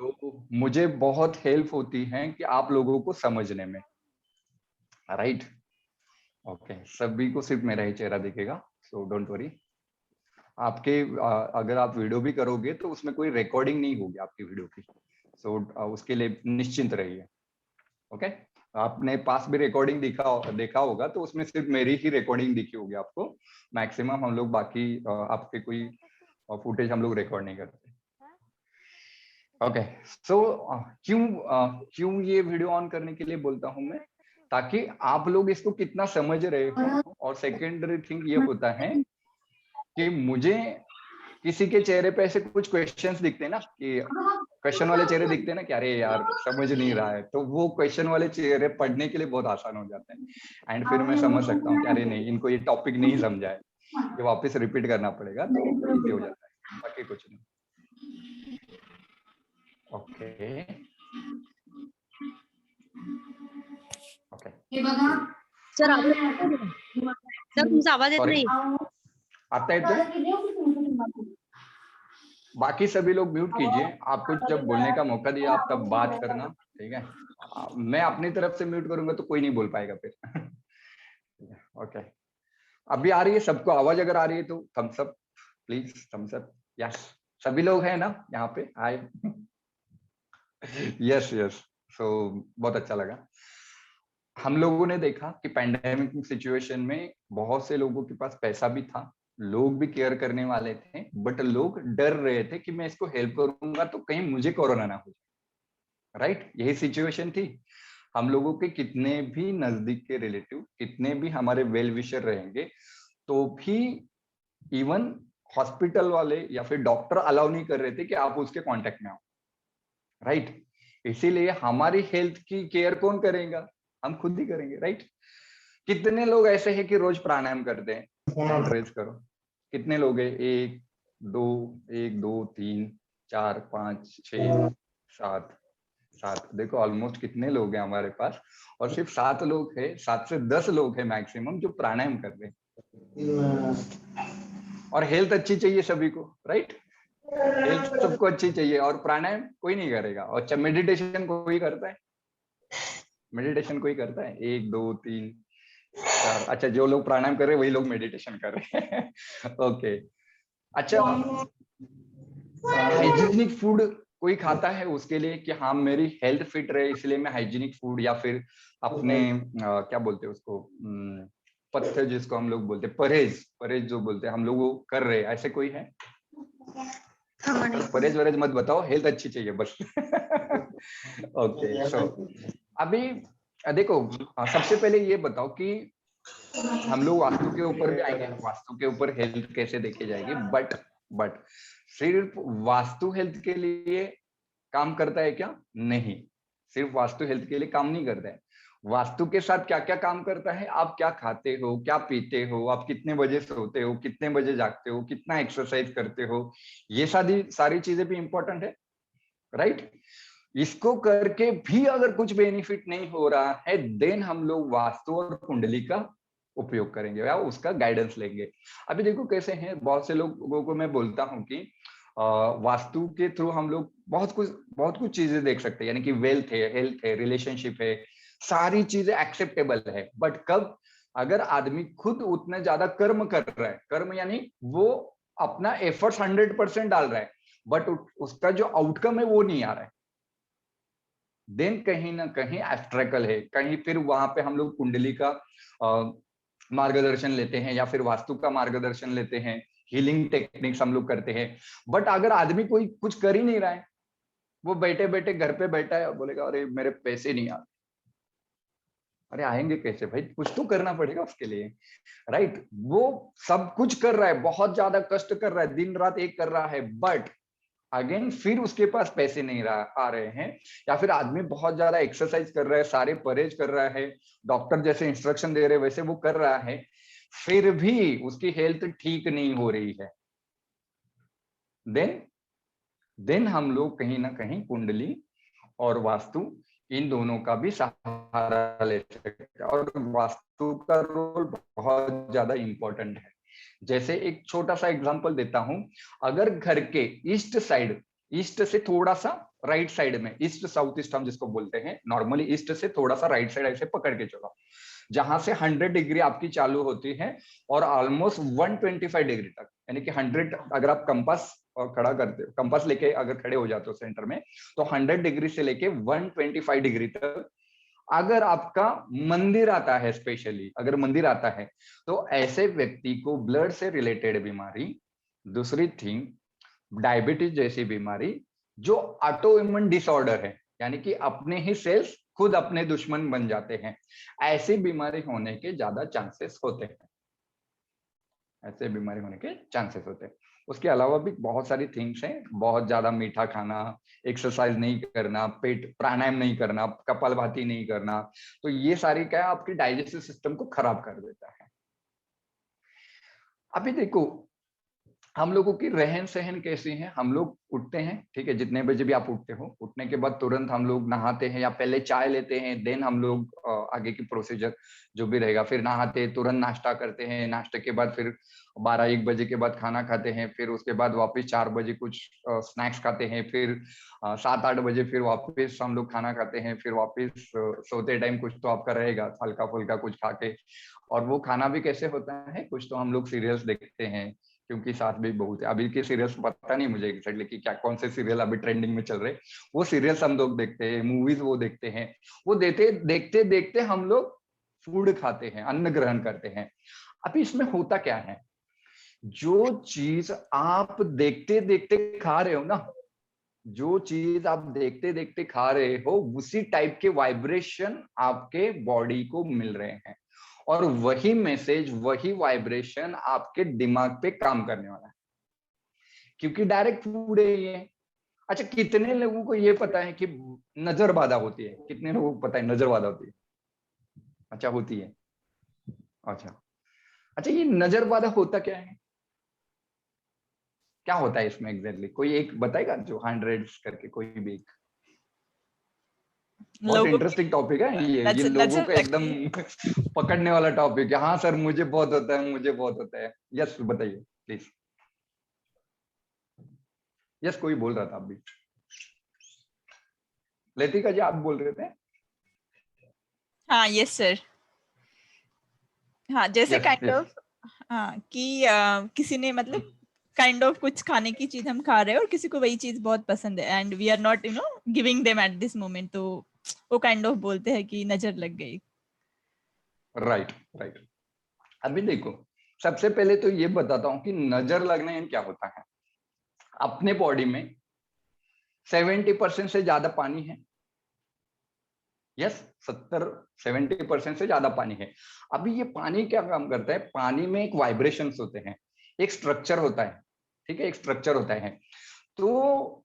तो मुझे बहुत हेल्प होती है कि आप लोगों को समझने में, राइट। ओके, सभी को सिर्फ मेरा ही चेहरा दिखेगा, सो डोंट वरी। आपके अगर आप वीडियो भी करोगे तो उसमें कोई रिकॉर्डिंग नहीं होगी आपकी वीडियो की, सो उसके लिए निश्चिंत रहिए। ओके, आपने पास भी रिकॉर्डिंग देखा होगा तो उसमें सिर्फ मेरी ही रिकॉर्डिंग दिखी होगी आपको। मैक्सिमम हम लोग बाकी आपके कोई फुटेज हम लोग रिकॉर्ड नहीं करते। ओके, सो क्यों ये वीडियो ऑन करने के लिए बोलता हूं मैं, ताकि आप लोग इसको कितना समझ रहे हो। और सेकेंडरी थिंग ये होता है कि मुझे किसी के चेहरे पे ऐसे कुछ क्वेश्चंस दिखते हैं ना, कि क्वेश्चन वाले चेहरे दिखते हैं ना कि अरे यार समझ नहीं रहा है, तो वो क्वेश्चन वाले चेहरे पढ़ने के लिए बहुत आसान हो जाते हैं। एंड फिर मैं समझ सकता हूँ कि अरे नहीं, इनको ये टॉपिक नहीं समझा है, ये वापस रिपीट करना पड़ेगा, तो इजी हो जाता है, बाकी कुछ नहीं। ओके ओके सर सर तुमचा आवाज येत सॉरी, नाही। आता येतोय? बाकी सभी लोग म्यूट कीजिए, आपको जब बोलने का मौका दिया आप तब बात करना, ठीक है। मैं अपनी तरफ से म्यूट करूंगा तो कोई नहीं बोल पाएगा फिर। ओके, अभी आ रही है सबको आवाज? अगर आ रही है तो thumbs up please, thumbs up. Yes, सभी लोग हैं ना यहाँ पे? हाय। यस यस, सो बहुत अच्छा लगा। हम लोगों ने देखा कि पैंडेमिक सिचुएशन में बहुत से लोगों के पास पैसा भी था, लोग भी केयर करने वाले थे, बट लोग डर रहे थे कि मैं इसको हेल्प करूंगा तो कहीं मुझे कोरोना ना हो जाए, राइट। यही सिचुएशन थी। हम लोगों के कितने भी नजदीक के रिलेटिव, कितने भी हमारे वेल विशर रहेंगे, तो भी इवन हॉस्पिटल वाले या फिर डॉक्टर अलाउ नहीं कर रहे थे कि आप उसके कांटेक्ट में आओ, राइट। इसीलिए हमारी हेल्थ की केयर कौन करेगा? हम खुद ही करेंगे, राइट। कितने लोग ऐसे हैं कि रोज प्राणायाम करते हैं? हैंड रेज करो, कितने लोग हैं? एक दो तीन चार पांच छह सात, सात। देखो ऑलमोस्ट कितने लोग हैं हमारे पास, और सिर्फ 7 लोग हैं, 7 से 10 लोग हैं मैक्सिमम जो प्राणायाम कर रहे हैं। और हेल्थ अच्छी चाहिए सभी को, राइट। हेल्थ सबको अच्छी चाहिए, और प्राणायाम कोई नहीं करेगा। और मेडिटेशन कोई करता है? मेडिटेशन कोई करता है? 1 2 3 4। अच्छा, जो लोग प्राणायाम कर रहे हैं वही लोग मेडिटेशन कर रहे हैं। ओके, अच्छा। हाइजीनिक फूड कोई खाता है उसके लिए कि हाँ मेरी हेल्थ फिट रहे इसलिए मैं हाइजीनिक फूड, या फिर अपने क्या बोलते हैं उसको, पथ्य जिसको हम लोग बोलते हैं, परहेज, परहेज जो बोलते हैं हम लोग, वो कर रहे हैं, ऐसे कोई है? परहेज वरहेज मत बताओ, हेल्थ अच्छी चाहिए बस। ओके, सो अभी देखो, सबसे पहले ये बताओ कि हम लोग वास्तु के ऊपर भी आएंगे, वास्तु के ऊपर हेल्थ कैसे देखी जाएगी, बट सिर्फ वास्तु हेल्थ के लिए काम करता है क्या? नहीं, सिर्फ वास्तु हेल्थ के लिए काम नहीं करता है। वास्तु के साथ क्या क्या काम करता है? आप क्या खाते हो, क्या पीते हो, आप कितने बजे सोते हो, कितने बजे जागते हो, कितना एक्सरसाइज करते हो, ये सारी चीजें भी इंपॉर्टेंट है, राइट। इसको करके भी अगर कुछ बेनिफिट नहीं हो रहा है, देन हम लोग वास्तु और कुंडली का उपयोग करेंगे या उसका गाइडेंस लेंगे। अभी देखो कैसे हैं, बहुत से लोगों को मैं बोलता हूं कि वास्तु के थ्रू हम लोग बहुत कुछ चीजें देख सकते हैं, यानी कि वेल्थ है, हेल्थ है, रिलेशनशिप है, सारी चीजें एक्सेप्टेबल है। बट कब? अगर आदमी खुद उतना ज्यादा कर्म कर रहा है, कर्म यानी वो अपना एफर्ट्स 100% डाल रहा है, बट उसका जो आउटकम है वो नहीं आ रहा है, देन कहीं ना कहीं एस्ट्रेकल है। कहीं फिर वहां पे हम लोग कुंडली का मार्गदर्शन लेते हैं, या फिर वास्तु का मार्गदर्शन लेते हैं, हीलिंग टेक्निक्स हम लोग करते हैं। बट अगर आदमी कोई कुछ कर ही नहीं रहा है, वो बैठे बैठे घर पे बैठा है, बोलेगा अरे मेरे पैसे नहीं आते। अरे आएंगे कैसे भाई? कुछ तो करना पड़ेगा उसके लिए, राइट। वो सब कुछ कर रहा है, बहुत ज्यादा कष्ट कर रहा है, दिन रात एक कर रहा है, बट अगेन फिर उसके पास पैसे नहीं आ रहे हैं। या फिर आदमी बहुत ज्यादा एक्सरसाइज कर रहा है, सारे परहेज कर रहा है, डॉक्टर जैसे इंस्ट्रक्शन दे रहे हैं वैसे वो कर रहा है, फिर भी उसकी हेल्थ ठीक नहीं हो रही है, देन हम लोग कहीं ना कहीं कुंडली और वास्तु, इन दोनों का भी सहारा ले सकते हैं। और वास्तु का रोल बहुत ज्यादा इंपॉर्टेंट है। जैसे एक छोटा सा एग्जांपल देता हूं, अगर घर के ईस्ट साइड ईस्ट से थोड़ा सा राइट साइड में, ईस्ट साउथ ईस्ट हम जिसको बोलते हैं, नॉर्मली ईस्ट से थोड़ा सा राइट साइड ऐसे पकड़ के चलो, जहां से 100 डिग्री आपकी चालू होती है और ऑलमोस्ट 125 डिग्री तक, यानी कि 100, अगर आप कंपास और खड़ा करते हो, कंपास लेके अगर खड़े हो जाते हो सेंटर में, तो 100 डिग्री से लेके 125 डिग्री तक अगर आपका मंदिर आता है, स्पेशली अगर मंदिर आता है, तो ऐसे व्यक्ति को ब्लड से रिलेटेड बीमारी, दूसरी थिंग डायबिटीज जैसी बीमारी, जो ऑटो इम्यून डिसऑर्डर है, यानी कि अपने ही सेल्स खुद अपने दुश्मन बन जाते हैं, ऐसी बीमारी होने के ज्यादा चांसेस होते हैं, ऐसे बीमारी होने के चांसेस होते हैं। उसके अलावा भी बहुत सारी थिंग्स हैं, बहुत ज्यादा मीठा खाना, एक्सरसाइज नहीं करना, पेट प्राणायाम नहीं करना, कपालभाति नहीं करना, तो ये सारी क्या है, आपकी डाइजेस्टिव सिस्टम को खराब कर देता है। अभी देखो हम लोगों की रहन सहन कैसी है, हम लोग उठते हैं, ठीक है, जितने बजे भी आप उठते हो, उठने के बाद तुरंत हम लोग नहाते हैं या पहले चाय लेते हैं, देन हम लोग आगे की प्रोसीजर जो भी रहेगा, फिर नहाते तुरंत नाश्ता करते हैं, नाश्ते के बाद फिर 12-1 बजे के बाद खाना खाते हैं, फिर उसके बाद वापस 4 बजे कुछ स्नैक्स खाते हैं, फिर 7-8 बजे फिर वापस हम लोग खाना खाते हैं, फिर वापस सोते टाइम कुछ तो आपका रहेगा हल्का फुल्का कुछ खा के, और वो खाना भी कैसे होता है, कुछ तो हम लोग सीरियल्स देखते हैं, क्योंकि साथ भी बहुत है, अभी के सीरियल्स पता नहीं मुझे एग्जैक्टली कि क्या कौन से सीरियल अभी ट्रेंडिंग में चल रहे, वो सीरियल्स हम लोग देखते हैं, मूवीज वो देखते हैं, वो देखते देखते हम लोग फूड खाते हैं, अन्न ग्रहण करते हैं। अभी इसमें होता क्या है, जो चीज आप देखते देखते खा रहे हो ना, जो चीज आप देखते देखते खा रहे हो, उसी टाइप के वाइब्रेशन आपके बॉडी को मिल रहे हैं, और वही मैसेज, वही वाइब्रेशन आपके दिमाग पे काम करने वाला है, क्योंकि डायरेक्ट फूड है ये। अच्छा, कितने लोगों को ये पता है कि नजर बाधा होती है, कितने लोगों को पता है नजर बाधा होती है? अच्छा, होती है। अच्छा अच्छा, ये नजर बाधा होता क्या है, क्या होता है इसमें एग्जैक्टली, कोई एक बताएगा जो 100 करके, कोई भी एक? बहुत लोगों की इंटरेस्टिंग टॉपिक है ये लोगों नजर को लगती एकदम है। पकड़ने वाला टॉपिक है। हाँ सर, मुझे बहुत होता है, मुझे बहुत होता है। यस बताइए प्लीज। यस, कोई बोल रहा था अभी, लेतिका जी आप बोल रहे थे। हाँ यस सर। हाँ जैसे यस काइंड यस, ऑफ, हाँ कि किसी ने मतलब काइंड ऑफ कुछ खाने की चीज हम खा रहे हैं और किसी को वही चीज बहुत पसंद है and we are not giving them at this moment, तो वो काइंड ऑफ बोलते हैं कि नजर लग गई। Right right. अभी देखो, सबसे पहले तो ये बताता हूँ कि नजर लगने में क्या होता है। अपने बॉडी में 70% से ज्यादा पानी है। यस, 70-70% से ज्यादा पानी है। अभी ये पानी क्या काम करता है, पानी में एक वाइब्रेशंस होते हैं, एक स्ट्रक्चर होता है, ठीक है, एक स्ट्रक्चर होता है। तो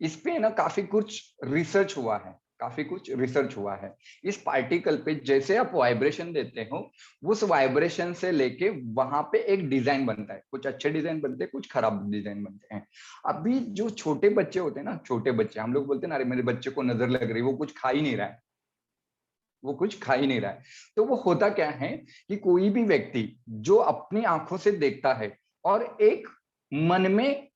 इस पे ना काफी कुछ रिसर्च हुआ है, काफी कुछ रिसर्च हुआ है। इस पार्टिकल पे जैसे आप वाइब्रेशन देते हो, उस वाइब्रेशन से लेके वहां पे एक डिजाइन बनता है, कुछ अच्छे डिजाइन बनते हैं, कुछ खराब डिजाइन बनते हैं। अभी जो छोटे बच्चे होते हैं ना, छोटे बच्चे, हम लोग बोलते हैं ना, अरे मेरे बच्चे को नजर लग रही है, वो कुछ खा ही नहीं रहा है, वो कुछ खा ही नहीं रहा है। तो वो होता क्या है कि कोई भी व्यक्ति जो अपनी आंखों से देखता है और एक मन में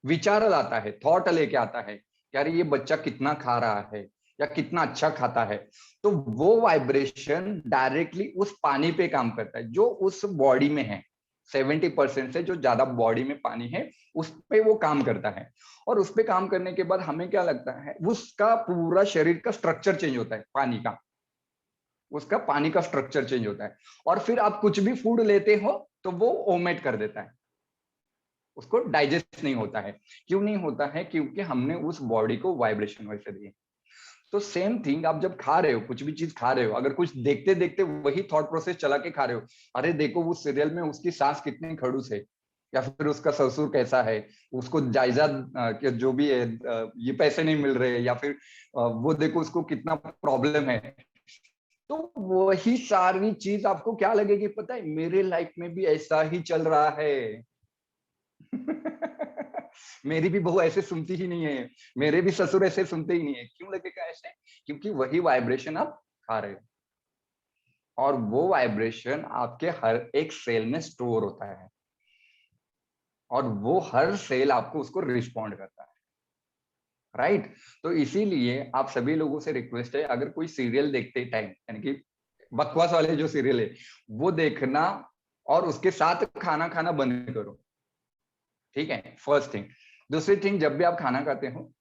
विचार लाता है, थॉट लेके आता है, यार ये बच्चा कितना खा रहा है या कितना अच्छा खाता है, तो वो वाइब्रेशन डायरेक्टली उस पानी पे काम करता है जो उस बॉडी में है। 70% से जो ज्यादा बॉडी में पानी है, उस पे वो काम करता है। और उस पे काम करने के बाद हमें क्या लगता है, उसका पूरा शरीर का स्ट्रक्चर चेंज होता है, पानी का, उसका पानी का स्ट्रक्चर चेंज होता है। और फिर आप कुछ भी फूड लेते हो तो वो ओमेट कर देता है, उसको डाइजेस्ट नहीं होता है। क्यों नहीं होता है? क्योंकि हमने उस बॉडी को वाइब्रेशन वैसे दिए। तो सेम थिंग, आप जब खा रहे हो, कुछ भी चीज खा रहे हो, अगर कुछ देखते देखते वही थॉट प्रोसेस चला के खा रहे हो, अरे देखो उस सीरियल में उसकी सास कितनी खड़ूस है, या फिर उसका ससुर कैसा है, उसको जायदाद जो भी है ये पैसे नहीं मिल रहे, या फिर वो देखो उसको कितना प्रॉब्लम है, तो वही सारी चीज आपको क्या लगेगी पता है, मेरे लाइफ में भी ऐसा ही चल रहा है। मेरी भी बहू ऐसे सुनती ही नहीं है, मेरे भी ससुर ऐसे सुनते ही नहीं है। क्यों लगेगा ऐसे? क्योंकि वही वाइब्रेशन आप खा रहे हो, और वो वाइब्रेशन आपके हर एक सेल में स्टोर होता है, और वो हर सेल आपको उसको रिस्पॉन्ड करता है। राइट। तो इसीलिए आप सभी लोगों से रिक्वेस्ट है, अगर कोई सीरियल देखते टाइम, यानी कि बकवास वाले जो सीरियल है वो देखना, और उसके साथ खाना खाना बंद करो, ठीक है, फर्स्ट थिंग। दूसरी थिंग, जब भी आप खाना खाते हो,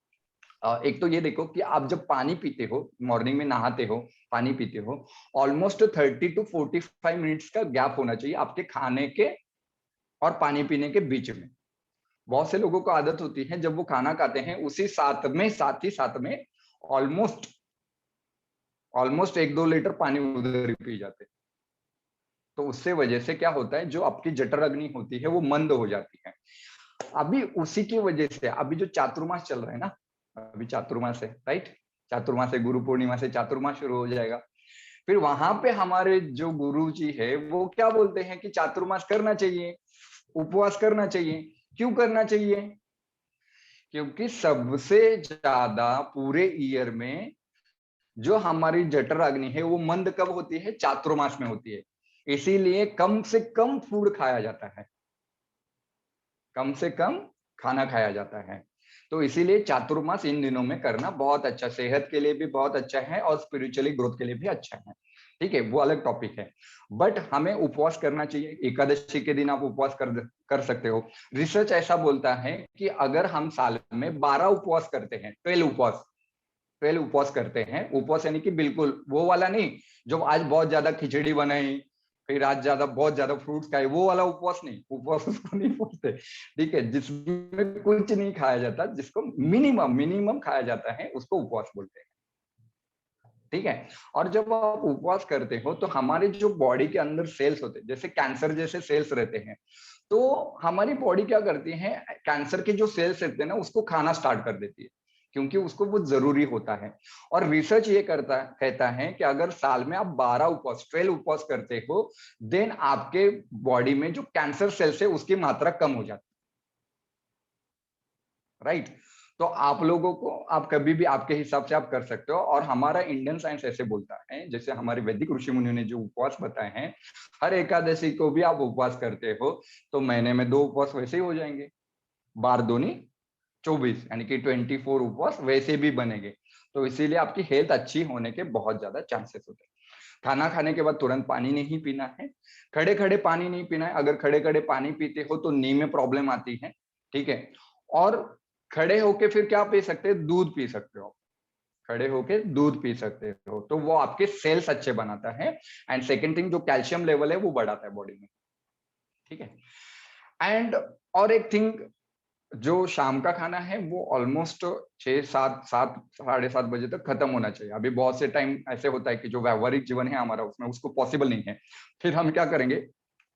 एक तो ये देखो कि आप जब पानी पीते हो, मॉर्निंग में नहाते हो, पानी पीते हो, ऑलमोस्ट 30 to 45 मिनट्स का गैप होना चाहिए आपके खाने के और पानी पीने के बीच में। बहुत से लोगों को आदत होती है जब वो खाना खाते हैं उसी साथ में ऑलमोस्ट ऑलमोस्ट 1-2 लीटर पानी उधर ही पी जाते हैं। तो उससे वजह से क्या होता है, जो आपकी जठर अग्नि होती है वो मंद हो जाती है। अभी उसी की वजह से अभी जो चातुर्मास चल रहा है ना, अभी चातुर्मास है, राइट, चातुर्मास है, गुरु पूर्णिमा से चातुर्मास शुरू हो जाएगा। फिर वहां पे हमारे जो गुरु जी है वो क्या बोलते हैं कि चातुर्मास करना चाहिए, उपवास करना चाहिए। क्यों करना चाहिए? क्योंकि सबसे ज्यादा पूरे ईयर में जो हमारी जठर अग्नि है वो मंद कब होती है? चातुर्मास में होती है। इसीलिए कम से कम फूड खाया जाता है, कम से कम खाना खाया जाता है। तो इसीलिए चातुर्मास इन दिनों में करना बहुत अच्छा, सेहत के लिए भी बहुत अच्छा है और स्पिरिचुअली ग्रोथ के लिए भी अच्छा है, ठीक है, वो अलग टॉपिक है। बट हमें उपवास करना चाहिए। एकादशी के दिन आप उपवास कर सकते हो। रिसर्च ऐसा बोलता है कि अगर हम साल में 12 उपवास करते हैं, 12 उपवास करते हैं, उपवास यानी कि बिल्कुल वो वाला नहीं जो आज बहुत ज्यादा खिचड़ी बनाई, फिर आज ज्यादा बहुत ज्यादा फ्रूट्स खाए, वो वाला उपवास नहीं, उपवास उसको नहीं बोलते, ठीक है, जिसमें कुछ नहीं खाया जाता, जिसको मिनिमम मिनिमम खाया जाता है उसको उपवास बोलते हैं, ठीक है। और जब आप उपवास करते हो तो हमारे जो बॉडी के अंदर सेल्स होते हैं, जैसे कैंसर जैसे सेल्स रहते हैं, तो हमारी बॉडी क्या करती है, कैंसर के जो सेल्स रहते हैं ना उसको खाना स्टार्ट कर देती है, क्योंकि उसको वो जरूरी होता है। और रिसर्च ये कहता है कि अगर साल में आप 12 उपवास करते हो, देन आपके बॉडी में जो कैंसर सेल्स है उसकी मात्रा कम हो जाती है, राइट। तो आप लोगों को, आप कभी भी आपके हिसाब से आप कर सकते हो। और हमारा इंडियन साइंस ऐसे बोलता है, जैसे हमारे वैदिक ऋषि मुनियों ने जो उपवास बताए हैं, हर एकादशी को भी आप उपवास करते हो तो महीने में 2 उपवास वैसे ही हो जाएंगे, 12×2 = 24, यानी कि 24 उपवास वैसे भी बनेंगे। तो इसीलिए आपकी हेल्थ अच्छी होने के बहुत ज्यादा चांसेस होते हैं। खाना खाने के बाद तुरंत पानी नहीं पीना है, खड़े खड़े पानी नहीं पीना है। अगर खड़े खड़े पानी पीते हो तो नी में प्रॉब्लम आती है, ठीक है। और खड़े होके फिर क्या पी सकते हैं? दूध पी सकते हो, खड़े होके दूध पी सकते हो, तो वो आपके सेल्स अच्छे बनाता है। एंड सेकेंड थिंग, जो कैल्शियम लेवल है वो बढ़ाता है बॉडी में, ठीक है। एंड और एक थिंग, जो शाम का खाना है वो ऑलमोस्ट 6-7 7 साढ़े 7 बजे तक खत्म होना चाहिए। अभी बहुत से टाइम ऐसे होता है कि जो व्यवहारिक जीवन है हमारा उसमें उसको पॉसिबल नहीं है, फिर हम क्या करेंगे,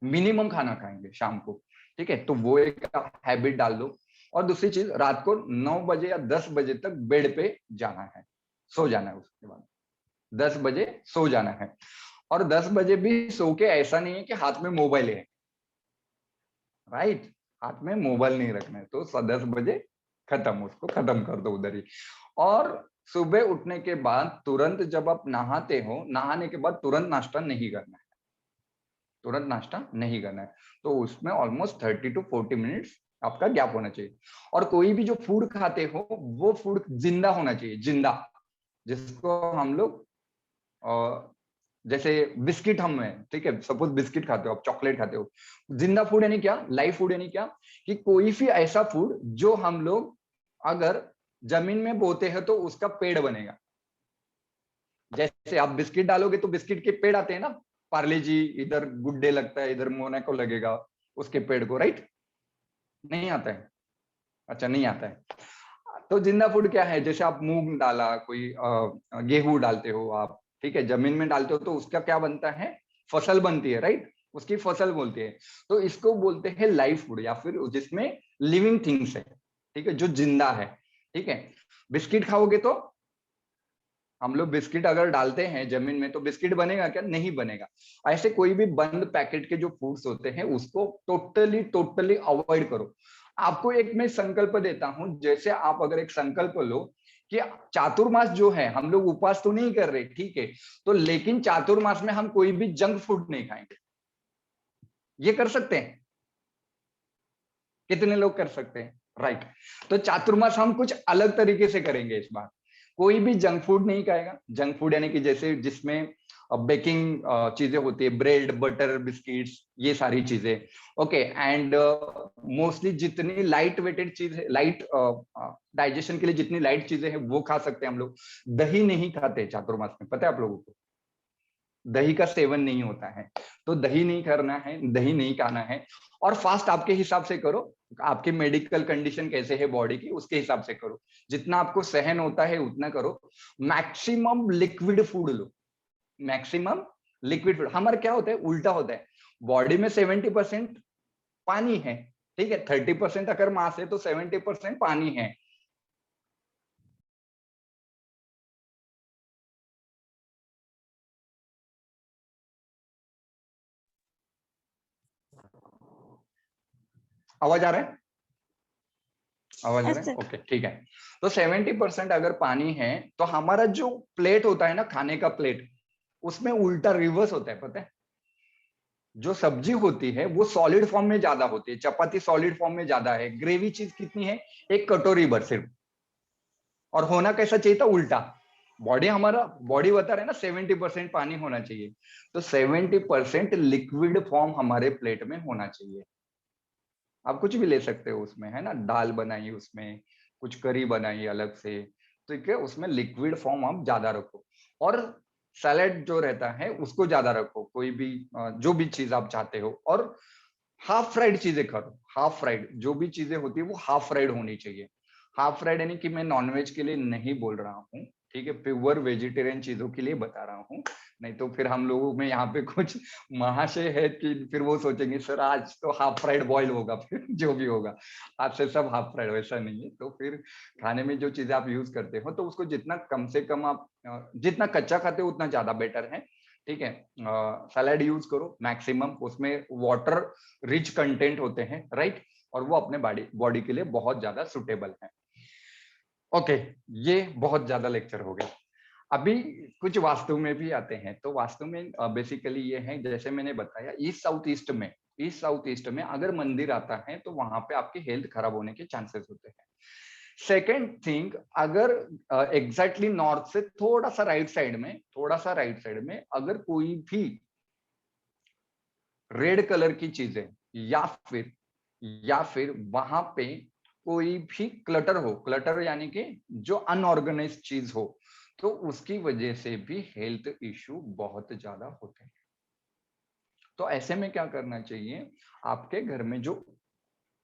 मिनिमम खाना खाएंगे शाम को, ठीक है। तो वो एक हैबिट डाल दो। और दूसरी चीज, रात को 9 बजे या 10 बजे तक बेड पे जाना है, सो जाना है। उसके बाद 10 बजे सो जाना है। और 10 बजे भी सो के ऐसा नहीं है कि हाथ में मोबाइल है, राइट, हाथ में मोबाइल नहीं रखना है। तो 10 बजे खत्म, उसको खत्म कर दो उधर ही। और सुबह उठने के बाद तुरंत जब आप नहाते हो, नहाने के बाद तुरंत नाश्ता नहीं करना है, तुरंत नाश्ता नहीं करना है। तो उसमें ऑलमोस्ट 30 to 40 मिनट्स आपका गैप होना चाहिए। और कोई भी जो फूड खाते हो वो फूड जिंदा होना चाहिए, जिंदा, जिसको हम लोग जैसे बिस्किट हम है, ठीक है, सपोज बिस्किट खाते हो आप, चॉकलेट खाते हो, जिंदा फूड यानी क्या, लाइव फूड यानी क्या, कि कोई भी ऐसा फूड जो हम लोग अगर जमीन में बोते हैं तो उसका पेड़ बनेगा। जैसे आप बिस्किट डालोगे तो बिस्किट के पेड़ आते हैं ना, पार्ले जी, इधर गुड डे लगता है, इधर मोनाको लगेगा उसके पेड़ को, राइट, नहीं आता है, अच्छा नहीं आता है। तो जिंदा फूड क्या है, जैसे आप मूंग डाला, कोई गेहूं डालते हो आप, ठीक है, जमीन में डालते हो तो उसका क्या बनता है, फसल बनती है, राइट, उसकी फसल बोलते हैं। तो इसको बोलते हैं लाइव फूड, या फिर जिसमें लिविंग थिंग्स है, ठीक है, जो जिंदा है, ठीक है। बिस्किट खाओगे तो, हम लोग बिस्किट अगर डालते हैं जमीन में तो बिस्किट बनेगा क्या? नहीं बनेगा। ऐसे कोई भी बंद पैकेट के जो फूड्स होते हैं उसको टोटली टोटली अवॉइड करो। आपको एक मैं संकल्प देता हूं, जैसे आप अगर एक संकल्प लो कि चातुर्मास जो है, हम लोग उपवास तो नहीं कर रहे, ठीक है, तो लेकिन चातुर्मास में हम कोई भी जंक फूड नहीं खाएंगे। ये कर सकते हैं? कितने लोग कर सकते हैं? राइट। तो चातुर्मास हम कुछ अलग तरीके से करेंगे इस बार। कोई भी जंक फूड नहीं खाएगा। जंक फूड यानी कि जैसे जिसमें बेकिंग चीजें होती है, ब्रेड, बटर, बिस्किट्स, ये सारी चीजें। ओके, एंड मोस्टली जितनी लाइट वेटेड चीज है, लाइट डाइजेशन के लिए जितनी लाइट चीजें हैं वो खा सकते हैं हम लोग। दही नहीं खाते चातुर्मास में, पता है आप लोगों को? दही का सेवन नहीं होता है, तो दही नहीं करना है, दही नहीं खाना है। और फास्ट आपके हिसाब से करो, आपकी मेडिकल कंडीशन कैसे है बॉडी की उसके हिसाब से करो, जितना आपको सहन होता है उतना करो। मैक्सिमम लिक्विड फूड लो, मैक्सिमम लिक्विड फूड। हमारा क्या होता है, उल्टा होता है। बॉडी में 70% पानी है, ठीक है, 30% अगर मास है तो 70% पानी है। आवाज आ रहा है? आवाज आ रहा है? ओके, ठीक है। तो 70% अगर पानी है तो हमारा जो प्लेट होता है ना, खाने का प्लेट, उसमें उल्टा रिवर्स होता है, पता है? जो सब्जी होती है वो सॉलिड फॉर्म में ज्यादा होती है, चपाती सॉलिड फॉर्म में ज्यादा है, ग्रेवी चीज कितनी है, एक कटोरी भर सिर्फ। और होना कैसा चाहिए था, उल्टा। बॉडी बता रहा है ना 70% पानी होना चाहिए, तो 70% लिक्विड फॉर्म हमारे प्लेट में होना चाहिए। आप कुछ भी ले सकते हो उसमें, है ना, दाल बनाई, उसमें कुछ करी बनाई अलग से, तो ठीक है, उसमें लिक्विड फॉर्म आप ज्यादा रखो। और सैलेड जो रहता है उसको ज्यादा रखो, कोई भी जो भी चीज आप चाहते हो। और हाफ फ्राइड चीजें करो, हाफ फ्राइड जो भी चीजें होती है वो हाफ फ्राइड होनी चाहिए। हाफ फ्राइड यानी कि मैं नॉनवेज के लिए नहीं बोल रहा हूँ, ठीक है, प्योर वेजिटेरियन चीजों के लिए बता रहा हूँ। नहीं तो फिर हम लोगों में यहाँ पे कुछ महाशय है कि फिर वो सोचेंगे सर आज तो हाफ फ्राइड बॉयल होगा, फिर जो भी होगा आज से सब हाफ फ्राइड। वैसा नहीं है। तो फिर खाने में जो चीजें आप यूज करते हो तो उसको जितना कम से कम आप जितना कच्चा खाते हो उतना ज्यादा बेटर है, ठीक है। सलाद यूज करो मैक्सिमम, उसमें वाटर रिच कंटेंट होते हैं, राइट, और वो अपने बॉडी के लिए बहुत ज्यादा सुटेबल है। ओके, ये बहुत ज्यादा लेक्चर हो गया। अभी कुछ वास्तु में भी आते हैं। तो वास्तु में बेसिकली ये है, जैसे मैंने बताया, ईस्ट साउथ ईस्ट में अगर मंदिर आता है तो वहां पे आपकी हेल्थ खराब होने के चांसेस होते हैं। सेकेंड थिंग, अगर एग्जैक्टली नॉर्थ से थोड़ा सा राइट साइड में अगर कोई भी रेड कलर की चीजें या फिर वहां पे कोई भी क्लटर यानी कि जो अनऑर्गेनाइज चीज हो, तो उसकी वजह से भी हेल्थ इश्यू बहुत ज्यादा होते हैं। तो ऐसे में क्या करना चाहिए, आपके घर में जो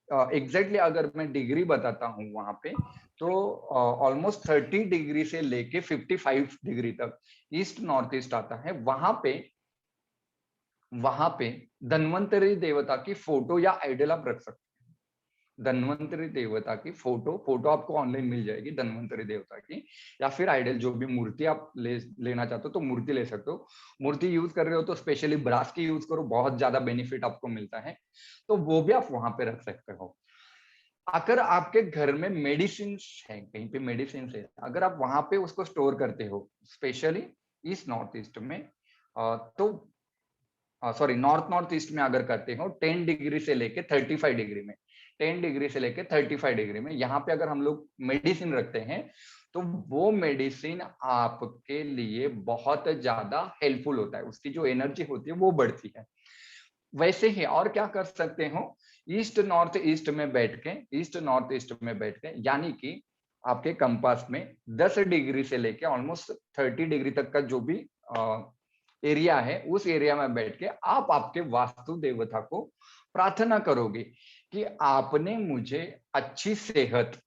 एग्जैक्टली अगर मैं डिग्री बताता हूँ वहां पे, तो ऑलमोस्ट 30 डिग्री से लेके 55 डिग्री तक ईस्ट नॉर्थ ईस्ट आता है। वहां पे धन्वंतरी देवता की फोटो या आइडल आप रख सकते हैं। धन्वंतरी देवता की फोटो आपको ऑनलाइन मिल जाएगी, धन्वंतरी देवता की, या फिर आइडल जो भी मूर्ति आप लेना चाहते हो तो मूर्ति ले सकते हो। मूर्ति यूज कर रहे हो तो स्पेशली ब्रास की यूज करो, बहुत ज्यादा बेनिफिट आपको मिलता है, तो वो भी आप वहां पे रख सकते हो। अगर आपके घर में मेडिसिन है, कहीं पे मेडिसिन है, अगर आप वहां पे उसको स्टोर करते हो, स्पेशली ईस्ट नॉर्थ ईस्ट में, तो सॉरी नॉर्थ ईस्ट में अगर करते हो 10 डिग्री से लेके 35 डिग्री में, 10 डिग्री से लेके 35 डिग्री में यहाँ पे अगर हम लोग मेडिसिन रखते हैं, तो वो मेडिसिन आपके लिए बहुत ज्यादा हेल्पफुल होता है, उसकी जो एनर्जी होती है वो बढ़ती है। वैसे ही और क्या कर सकते हो, ईस्ट नॉर्थ ईस्ट में बैठ के यानी कि आपके कंपास में 10 डिग्री से लेके ऑलमोस्ट 30 डिग्री तक का जो भी एरिया है, उस एरिया में बैठ के आप आपके वास्तु देवता को प्रार्थना करोगे कि आपने मुझे अच्छी सेहत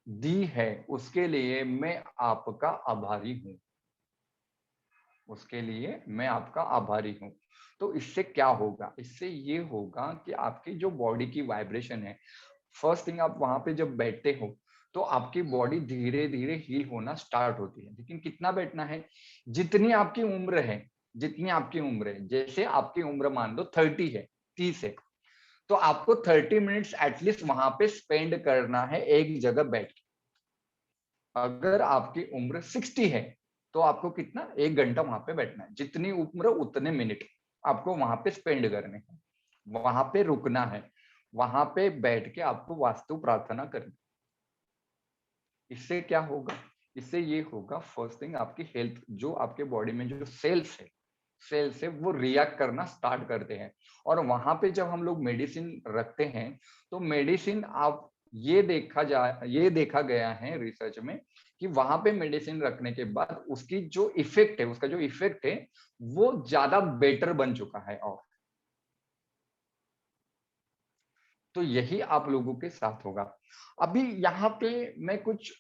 दी है, उसके लिए मैं आपका आभारी हूं, उसके लिए मैं आपका आभारी हूं। तो इससे क्या होगा, इससे ये होगा कि आपकी जो बॉडी की वाइब्रेशन है, फर्स्ट थिंग आप वहां पे जब बैठते हो तो आपकी बॉडी धीरे धीरे हील होना स्टार्ट होती है। लेकिन कितना बैठना है, जितनी आपकी उम्र है, जैसे आपकी उम्र मान लो 30 है, 30 है, तो आपको 30 मिनट्स एटलीस्ट वहां पे स्पेंड करना है एक जगह बैठ के। अगर आपकी उम्र 60 है तो आपको कितना, 1 घंटा वहां पे बैठना है। जितनी उम्र उतने मिनट आपको वहां पे स्पेंड करने हैं, वहां पे रुकना है, वहां पे बैठ के आपको वास्तु प्रार्थना करनी। इससे क्या होगा? इससे ये होगा, फर्स्ट थिंग आपकी हेल्थ, जो आपके बॉडी में जो सेल्स है वो रिएक्ट करना स्टार्ट करते हैं। और वहां पे जब हम लोग मेडिसिन रखते हैं, तो मेडिसिन आप ये देखा गया है रिसर्च में कि वहां पे मेडिसिन रखने के बाद उसकी जो इफेक्ट है, उसका जो इफेक्ट है वो ज्यादा बेटर बन चुका है। और तो यही आप लोगों के साथ होगा। अभी यहाँ पे मैं कुछ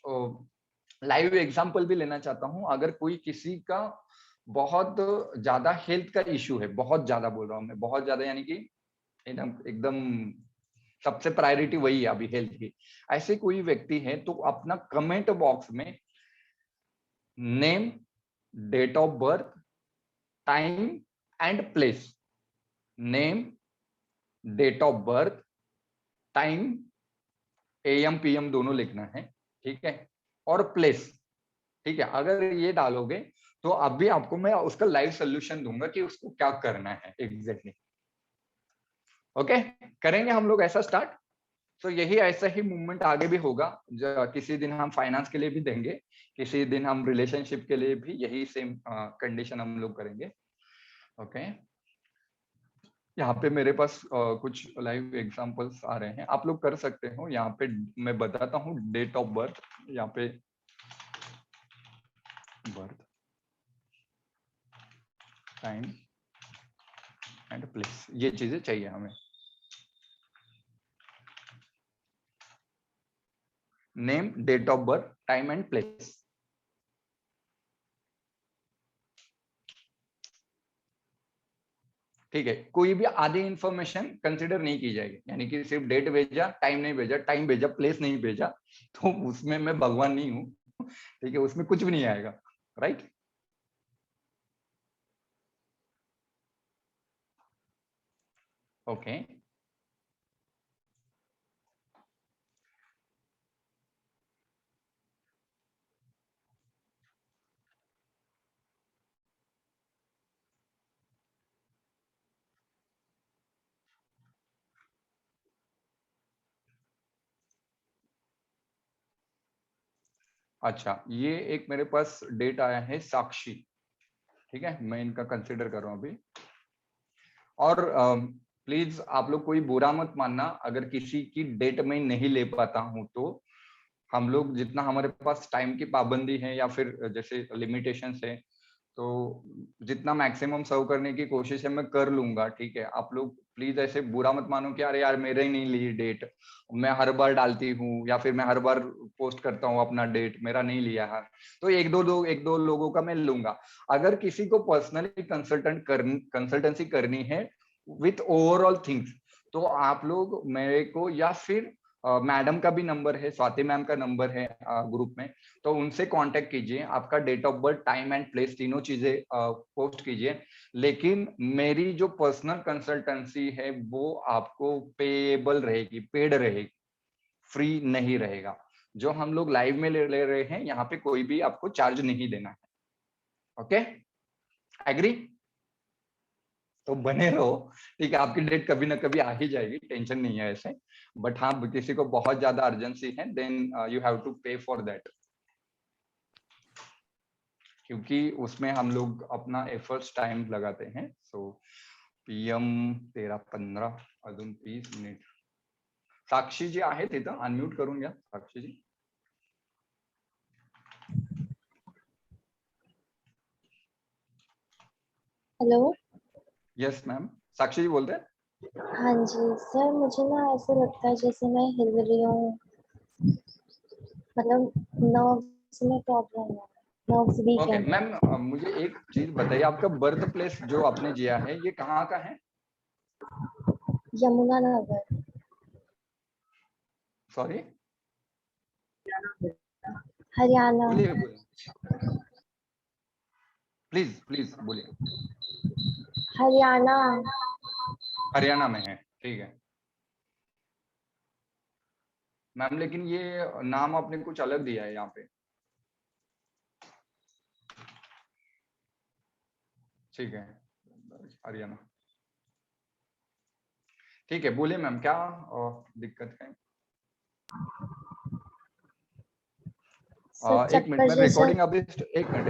लाइव एग्जांपल भी लेना चाहता हूँ। अगर कोई किसी का बहुत ज्यादा हेल्थ का इश्यू है, बहुत ज्यादा बोल रहा हूँ मैं, बहुत ज्यादा यानी कि एकदम एकदम सबसे प्रायोरिटी वही है अभी हेल्थ की, ऐसे कोई व्यक्ति है तो अपना कमेंट बॉक्स में name, date of birth, time and place, name, date of birth, time, AM PM दोनों लिखना है, ठीक है, और प्लेस, ठीक है। अगर ये डालोगे तो अभी आपको मैं उसका लाइव सोल्यूशन दूंगा कि उसको क्या करना है एग्जैक्टली। ओके, करेंगे हम लोग ऐसा स्टार्ट। तो यही ऐसा ही मूवमेंट आगे भी होगा। किसी दिन हम फाइनेंस के लिए भी देंगे, किसी दिन हम रिलेशनशिप के लिए भी यही सेम कंडीशन हम लोग करेंगे। ओके, यहाँ पे मेरे पास कुछ लाइव एग्जांपल्स आ रहे हैं, आप लोग कर सकते हो। यहाँ पे मैं बताता हूँ डेट ऑफ बर्थ, यहाँ पे बर्थ, टाइम एंड प्लेस, ये चीजें चाहिए हमें। Name, date of birth, time and place. ठीक है, कोई भी आधी इंफॉर्मेशन कंसिडर नहीं की जाएगी, यानी कि सिर्फ डेट भेजा, टाइम नहीं भेजा, टाइम भेजा, प्लेस नहीं भेजा, तो उसमें मैं भगवान नहीं हूं। ठीक है, उसमें कुछ भी नहीं आएगा, राइट। ओके, अच्छा, ये एक मेरे पास डेट आया है साक्षी, ठीक है, मैं इनका कंसिडर कर रहा हूं अभी। और प्लीज आप लोग कोई बुरा मत मानना अगर किसी की डेट में नहीं ले पाता हूं तो। हम लोग जितना हमारे पास टाइम की पाबंदी है या फिर जैसे लिमिटेशंस है, तो जितना मैक्सिमम सर्व करने की कोशिश है मैं कर लूंगा, ठीक है। आप लोग प्लीज ऐसे बुरा मत मानो कि अरे यार मेरे ही नहीं ली डेट, मैं हर बार डालती हूँ या फिर मैं हर बार पोस्ट करता हूँ अपना डेट, मेरा नहीं लिया है। तो एक दो लोगों का मैं लूंगा। अगर किसी को पर्सनली कंसल्टेंसी करनी है विथ ओवरऑल थिंग्स, तो आप लोग मेरे को या फिर मैडम का भी नंबर है, स्वाति मैम का नंबर है ग्रुप में, तो उनसे कांटेक्ट कीजिए। आपका date of birth, time and place तीनों चीजें पोस्ट कीजिए। लेकिन मेरी जो पर्सनल कंसल्टेंसी है वो आपको पेएबल रहेगी, पेड रहेगी, फ्री नहीं रहेगा। जो हम लोग लाइव में ले रहे हैं, यहाँ पे कोई भी आपको चार्ज नहीं देना है। Okay, agree? तो बने रहो, ठीक है। आपकी डेट कभी ना कभी आ ही जाएगी, टेंशन नहीं है ऐसे। बट हाँ, किसी को बहुत ज्यादा अर्जेंसी है, देन यू हैव टू पे फॉर दैट, क्योंकि उसमें हम लोग अपना एफर्ट्स टाइम लगाते हैं। सो पीएम 13:15 अजून 30 मिनिट। साक्षी जी आहेत इथं, अनम्यूट करून घ्या साक्षी जी। हेलो। यस मैम, साक्षी जी बोलते हैं। हाँ जी सर, मुझे ना ऐसा लगता है जैसे मैं हिल रही हूँ, मतलब नर्व्स में प्रॉब्लम है, नर्व्स वीक ओके है मैम, मेरे। मुझे एक चीज बताइए, आपका बर्थ प्लेस जो आपने जिया है ये कहाँ का है? यमुनानगर। सॉरी, हरियाणा। बोलिए बोलिए, प्लीज प्लीज बोलिए। हरियाणा। हरियाणा में है, ठीक है मैम, लेकिन ये नाम आपने कुछ अलग दिया है यहाँ पे। ठीक है, हरियाणा। ठीक है, बोलिए मैम, क्या दिक्कत है? सर एक मिनट, चक्कर मैं जैसा रिकॉर्डिंग अभी एक मिनट